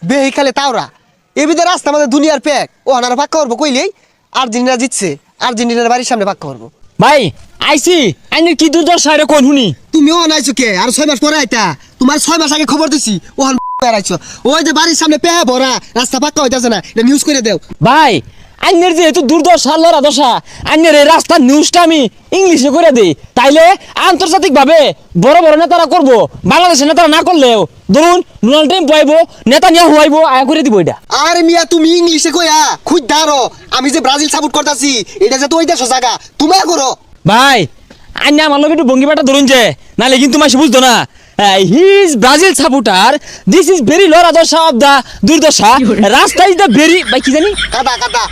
বেহি খেলে তাওরা এবিদের রাস্তা আমাদের দুনিয়ার প্যাক ও আনারা পাক্কা করবো কইলেই আর্জেন্টিনা জিতছে আর্জেন্টিনার বাড়ির সামনে পাক্কা করবো ভাই আইছি আইনের কি দুর্দশা রে কোন শুনি তুমিও আনাইছো কে আর 6 মাস পরে আইতা তোমার 6 মাস আগে খবর দিছি ও আনাইছো ওই যে বাড়ির সামনে প্যা ভরা রাস্তা পাক্কা হইতাছে না এটা নিউজ করে দেও ভাই আইনের যেহেতু দুর্দশা লড়া দশা আইনের এই রাস্তার নিউজটা আমি ইংলিশে করে দিই তাইলে আন্তর্জাতিক ভাবে বড় বড় নেতারা করবো বাংলাদেশের নেতারা না করলেও ধরুন ডোনাল্ড ট্রাম্প আইবো নেতা নিয়ে হুয়াইবো আয়া করে দিব এটা আরে মিয়া তুমি ইংলিশে কইয়া খুদ দাঁড়ো আমি যে ব্রাজিল সাপোর্ট করতাছি এটা যে তো ওই দেশ জায়গা তুমি করো ভাই আইনা আমার লোক একটু ভঙ্গিমাটা ধরুন যে নাহলে কিন্তু মাসে বুঝতো না he is Brazil supporter this is very লড়া দশা অফ দা দুর্দশা রাস্তা ইজ দা ভেরি ভাই কি জানি কাদা কাদা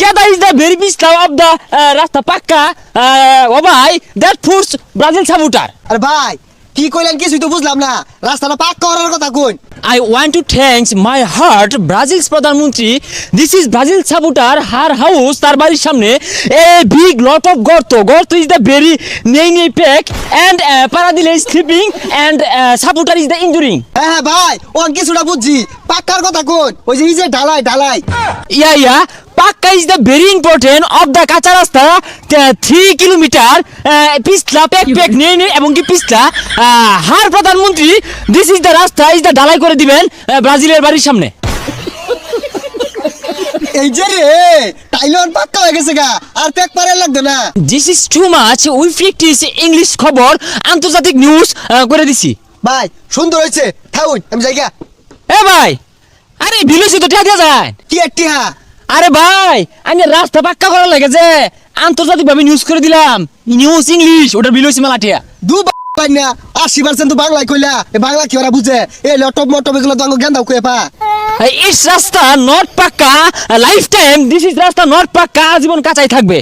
কেদা ইজ দা ভেরি পিছলা অফ দা রাস্তা পাক্কা ও ভাই দ্যাট ফুডস ব্রাজিল সাপোর্টার আরে ভাই কি কইলেন কিছুই তো বুঝলাম না রাস্তাটা পাক্কা করার কথা কই I want to thank my heart Brazil's প্রধানমন্ত্রী this is Brazil supporter her house তার বাড়ির সামনে a big lot of গর্ত is the very নেই pack and Paradile is sleeping and supporter is the injuring হ্যাঁ ভাই ও কিছুটা বুঝছি পাক্কার কথা কই ওই যে এই যে ঢালাই yeah পাক্কা is the very important of the কাঁচা রাস্তা 3 কিলোমিটার পিছলা পেক নেই এবং কি পিছলা হার প্রধানমন্ত্রী this is the রাস্তা is the ঢালাই করে দিবেন ব্রাজিলের বাড়ির সামনে এই যে রে টাইলর পাক্কা হয়ে গেছে গা আর পেক পারে লাগবে না This is too much we practice English খবর আন্তর্জাতিক নিউজ করে দিছি ভাই সুন্দর হয়েছে থাউন আমি যাইগা এ ভাই আরে বিলুসি তো ঠেকে যায় কি একটিহা আরে ভাই আমি রাস্তা পাক্কা করা লাগে যে আন্তর্জাতিক ভাবে নিউজ করে দিলাম নিউজ ইংলিশ ওটা বিলুসি মেলা ঠিয়া দু না 80% তো বাংলায় কইলা এ বাংলা কি ওরা বুঝে এই লটপ মটপ এগুলো তো গেন্দাও কই পা ইস রাস্তা নট পাক্কা লাইফ টাইম দিস ইজ রাস্তা নট পাক্কা জীবন কাঁচাই থাকবে